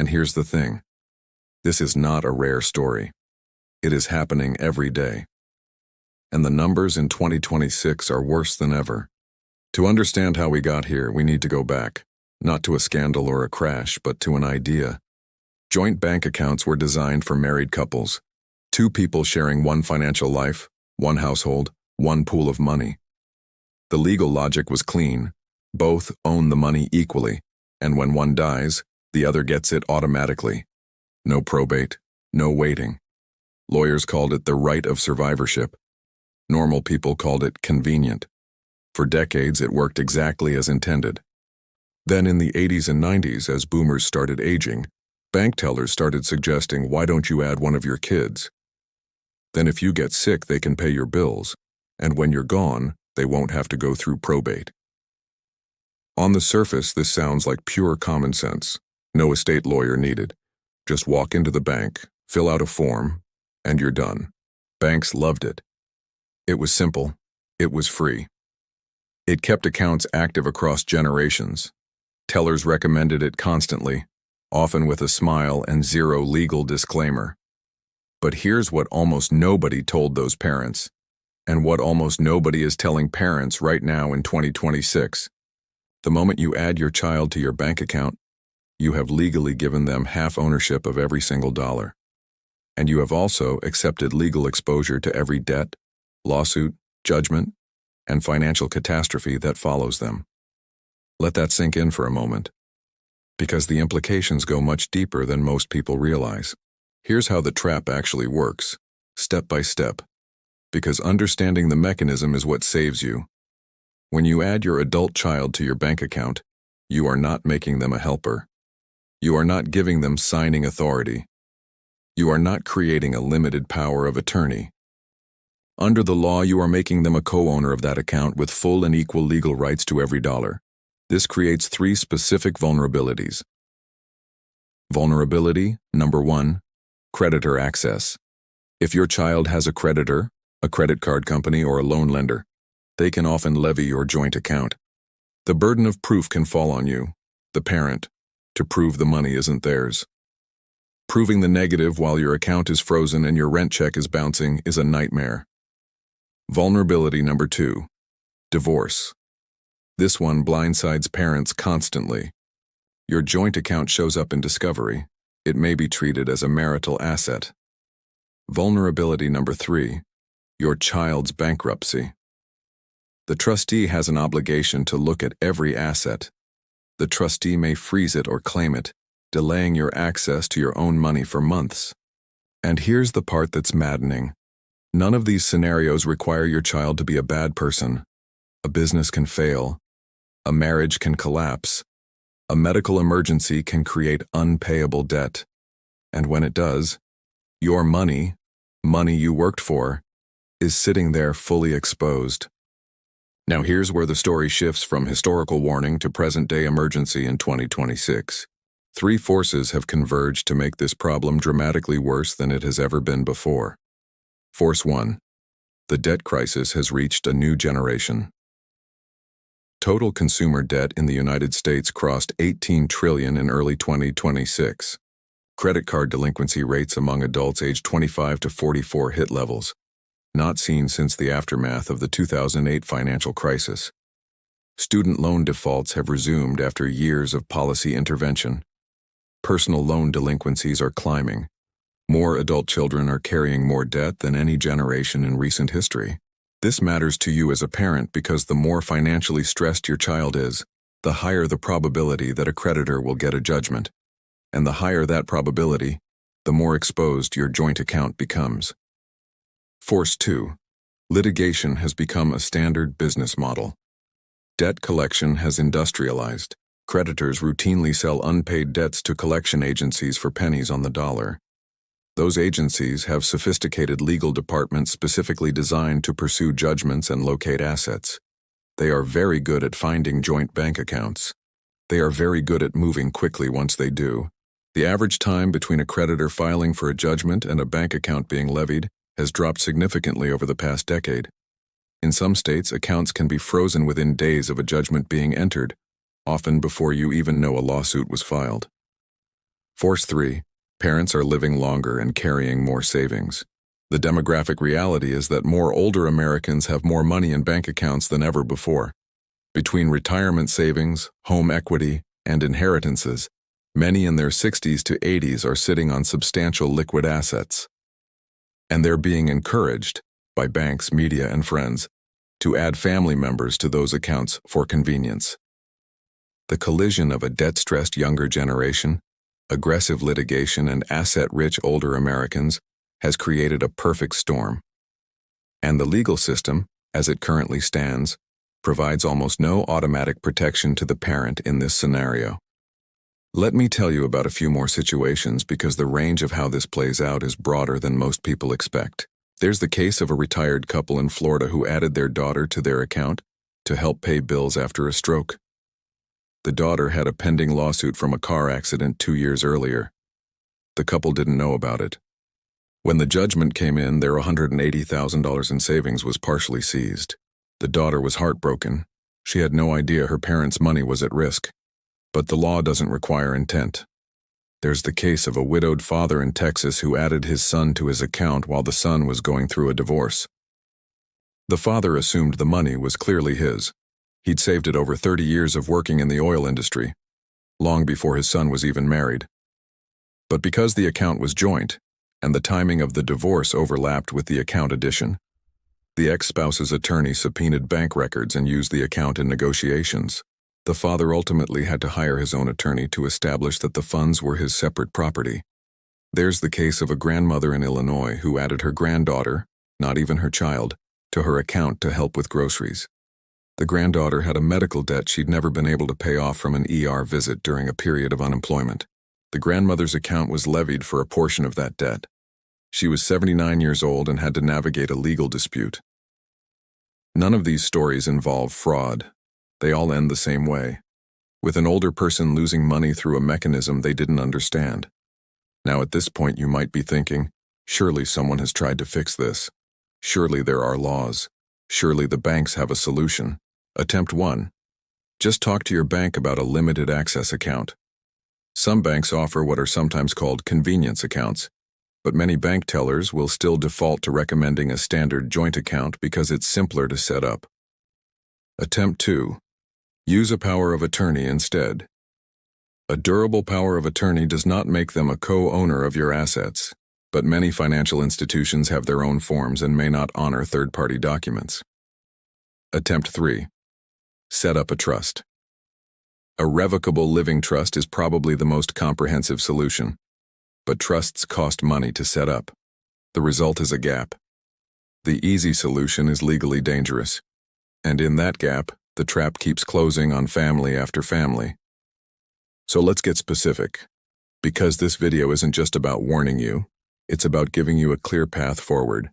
And here's the thing. This is not a rare story. It is happening every day. And the numbers in 2026 are worse than ever. To understand how we got here, we need to go back, not to a scandal or a crash, but to an idea. Joint bank accounts were designed for married couples, two people sharing one financial life, one household, one pool of money. The legal logic was clean. Both own the money equally, and when one dies, the other gets it automatically. No probate, no waiting. Lawyers called it the right of survivorship. Normal people called it convenient. For decades, it worked exactly as intended. Then in the 80s and 90s, as boomers started aging, bank tellers started suggesting, why don't you add one of your kids? Then if you get sick, they can pay your bills, and when you're gone, they won't have to go through probate. On the surface, this sounds like pure common sense. No estate lawyer needed. Just walk into the bank, fill out a form, and you're done. Banks loved it. It was simple. It was free. It kept accounts active across generations. Tellers recommended it constantly, often with a smile and zero legal disclaimer. But here's what almost nobody told those parents, and what almost nobody is telling parents right now in 2026. The moment you add your child to your bank account, you have legally given them half ownership of every single dollar. And you have also accepted legal exposure to every debt, lawsuit, judgment, and financial catastrophe that follows them. Let that sink in for a moment, because the implications go much deeper than most people realize. Here's how the trap actually works, step by step, because understanding the mechanism is what saves you. When you add your adult child to your bank account, you are not making them a helper. You are not giving them signing authority. You are not creating a limited power of attorney. Under the law, you are making them a co-owner of that account with full and equal legal rights to every dollar. This creates three specific vulnerabilities. Vulnerability number 1, creditor access. If your child has a creditor, a credit card company, or a loan lender, they can often levy your joint account. The burden of proof can fall on you, the parent, to prove the money isn't theirs. Proving the negative while your account is frozen and your rent check is bouncing is a nightmare. Vulnerability number 2, divorce. This one blindsides parents constantly. Your joint account shows up in discovery. It may be treated as a marital asset. Vulnerability number 3, your child's bankruptcy. The trustee has an obligation to look at every asset. The trustee may freeze it or claim it, delaying your access to your own money for months. And here's the part that's maddening. None of these scenarios require your child to be a bad person. A business can fail. A marriage can collapse. A medical emergency can create unpayable debt. And when it does, your money you worked for, is sitting there fully exposed. Now here's where the story shifts from historical warning to present-day emergency in 2026. 3 forces have converged to make this problem dramatically worse than it has ever been before. Force 1. The debt crisis has reached a new generation. Total consumer debt in the United States crossed $18 trillion in early 2026. Credit card delinquency rates among adults aged 25 to 44 hit levels not seen since the aftermath of the 2008 financial crisis. Student loan defaults have resumed after years of policy intervention. Personal loan delinquencies are climbing. More adult children are carrying more debt than any generation in recent history. This matters to you as a parent because the more financially stressed your child is, the higher the probability that a creditor will get a judgment. And the higher that probability, the more exposed your joint account becomes. Force 2. Litigation has become a standard business model. Debt collection has industrialized. Creditors routinely sell unpaid debts to collection agencies for pennies on the dollar. Those agencies have sophisticated legal departments specifically designed to pursue judgments and locate assets. They are very good at finding joint bank accounts. They are very good at moving quickly once they do. The average time between a creditor filing for a judgment and a bank account being levied has dropped significantly over the past decade. In some states, accounts can be frozen within days of a judgment being entered, often before you even know a lawsuit was filed. Force 3. Parents are living longer and carrying more savings. The demographic reality is that more older Americans have more money in bank accounts than ever before. Between retirement savings, home equity, and inheritances, many in their 60s to 80s are sitting on substantial liquid assets. And they're being encouraged, by banks, media, and friends, to add family members to those accounts for convenience. The collision of a debt-stressed younger generation, aggressive litigation, and asset-rich older Americans has created a perfect storm. And the legal system, as it currently stands, provides almost no automatic protection to the parent in this scenario. Let me tell you about a few more situations because the range of how this plays out is broader than most people expect. There's the case of a retired couple in Florida who added their daughter to their account to help pay bills after a stroke. The daughter had a pending lawsuit from a car accident 2 years earlier. The couple didn't know about it. When the judgment came in, their $180,000 in savings was partially seized. The daughter was heartbroken. She had no idea her parents' money was at risk. But the law doesn't require intent. There's the case of a widowed father in Texas who added his son to his account while the son was going through a divorce. The father assumed the money was clearly his. He'd saved it over 30 years of working in the oil industry, long before his son was even married. But because the account was joint, and the timing of the divorce overlapped with the account addition, the ex-spouse's attorney subpoenaed bank records and used the account in negotiations. The father ultimately had to hire his own attorney to establish that the funds were his separate property. There's the case of a grandmother in Illinois who added her granddaughter, not even her child, to her account to help with groceries. The granddaughter had a medical debt she'd never been able to pay off from an ER visit during a period of unemployment. The grandmother's account was levied for a portion of that debt. She was 79 years old and had to navigate a legal dispute. None of these stories involve fraud. They all end the same way, with an older person losing money through a mechanism they didn't understand. Now at this point you might be thinking, surely someone has tried to fix this. Surely there are laws. Surely the banks have a solution. Attempt 1. Just talk to your bank about a limited access account. Some banks offer what are sometimes called convenience accounts, but many bank tellers will still default to recommending a standard joint account because it's simpler to set up. Attempt 2. Use a power of attorney instead. A durable power of attorney does not make them a co-owner of your assets, but many financial institutions have their own forms and may not honor third-party documents. Attempt 3. Set up a trust. A revocable living trust is probably the most comprehensive solution, but trusts cost money to set up. The result is a gap. The easy solution is legally dangerous, and in that gap, the trap keeps closing on family after family. So let's get specific, because this video isn't just about warning you, it's about giving you a clear path forward.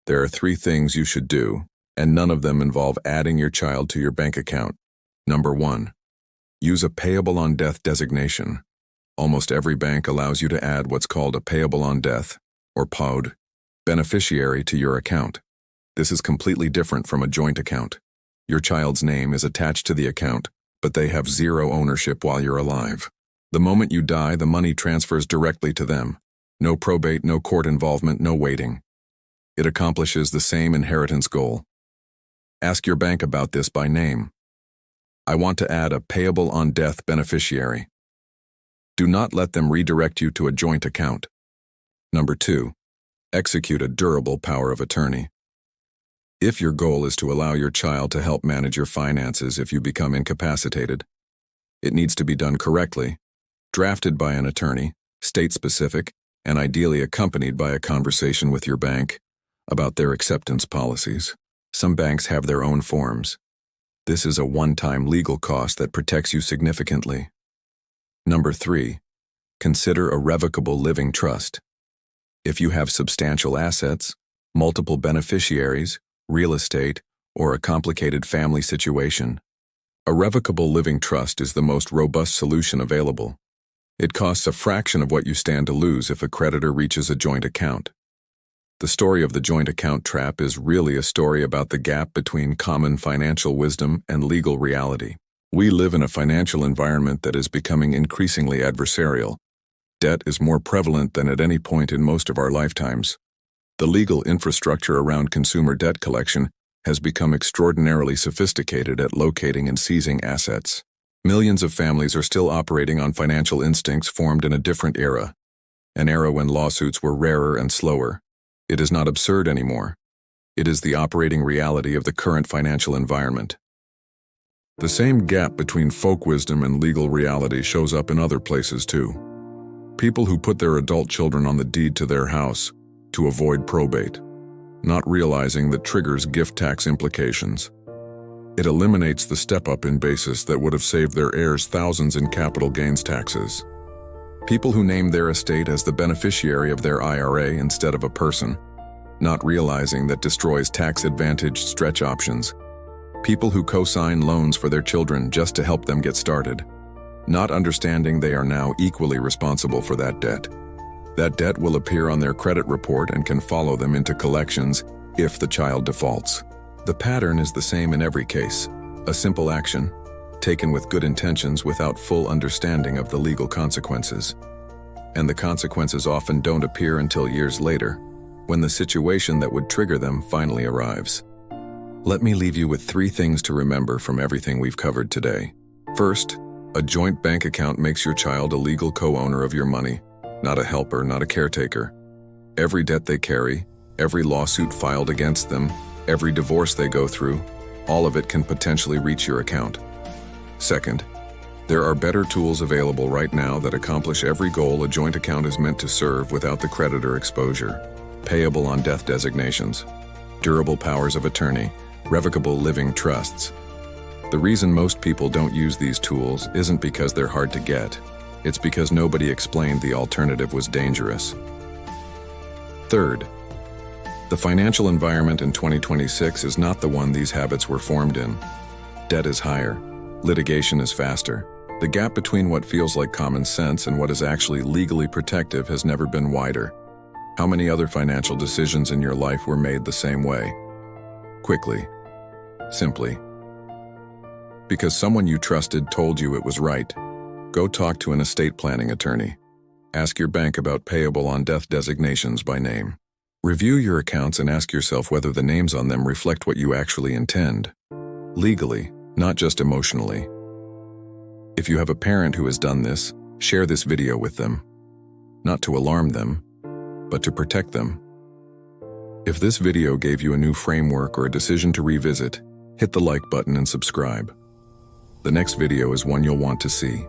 There are 3 things you should do, and none of them involve adding your child to your bank account. Number 1. Use a payable on death designation. Almost every bank allows you to add what's called a payable on death, or POD, beneficiary to your account. This is completely different from a joint account. Your child's name is attached to the account, but they have 0 ownership while you're alive. The moment you die, the money transfers directly to them. No probate, no court involvement, no waiting. It accomplishes the same inheritance goal. Ask your bank about this by name. I want to add a payable on death beneficiary. Do not let them redirect you to a joint account. Number 2. Execute a durable power of attorney. If your goal is to allow your child to help manage your finances if you become incapacitated, it needs to be done correctly, drafted by an attorney, state-specific, and ideally accompanied by a conversation with your bank about their acceptance policies. Some banks have their own forms. This is a one-time legal cost that protects you significantly. Number 3. Consider a revocable living trust. If you have substantial assets, multiple beneficiaries, real estate, or a complicated family situation, a revocable living trust is the most robust solution available. It costs a fraction of what you stand to lose if a creditor reaches a joint account. The story of the joint account trap is really a story about the gap between common financial wisdom and legal reality. We live in a financial environment that is becoming increasingly adversarial. Debt is more prevalent than at any point in most of our lifetimes. The legal infrastructure around consumer debt collection has become extraordinarily sophisticated at locating and seizing assets. Millions of families are still operating on financial instincts formed in a different era, an era when lawsuits were rarer and slower. It is not absurd anymore. It is the operating reality of the current financial environment. The same gap between folk wisdom and legal reality shows up in other places too. People who put their adult children on the deed to their house to avoid probate, not realizing that triggers gift tax implications. It eliminates the step-up in basis that would have saved their heirs thousands in capital gains taxes. People who name their estate as the beneficiary of their IRA instead of a person, not realizing that destroys tax-advantaged stretch options. People who co-sign loans for their children just to help them get started, not understanding they are now equally responsible for that debt. That debt will appear on their credit report and can follow them into collections if the child defaults. The pattern is the same in every case. A simple action, taken with good intentions without full understanding of the legal consequences. And the consequences often don't appear until years later, when the situation that would trigger them finally arrives. Let me leave you with 3 things to remember from everything we've covered today. First, a joint bank account makes your child a legal co-owner of your money, not a helper, not a caretaker. Every debt they carry, every lawsuit filed against them, every divorce they go through, all of it can potentially reach your account. Second, there are better tools available right now that accomplish every goal a joint account is meant to serve without the creditor exposure. Payable on death designations, durable powers of attorney, revocable living trusts. The reason most people don't use these tools isn't because they're hard to get. It's because nobody explained the alternative was dangerous. Third, the financial environment in 2026 is not the one these habits were formed in. Debt is higher. Litigation is faster. The gap between what feels like common sense and what is actually legally protective has never been wider. How many other financial decisions in your life were made the same way? Quickly. Simply. Because someone you trusted told you it was right. Go talk to an estate planning attorney. Ask your bank about payable on death designations by name. Review your accounts and ask yourself whether the names on them reflect what you actually intend. Legally, not just emotionally. If you have a parent who has done this, share this video with them. Not to alarm them, but to protect them. If this video gave you a new framework or a decision to revisit, hit the like button and subscribe. The next video is one you'll want to see.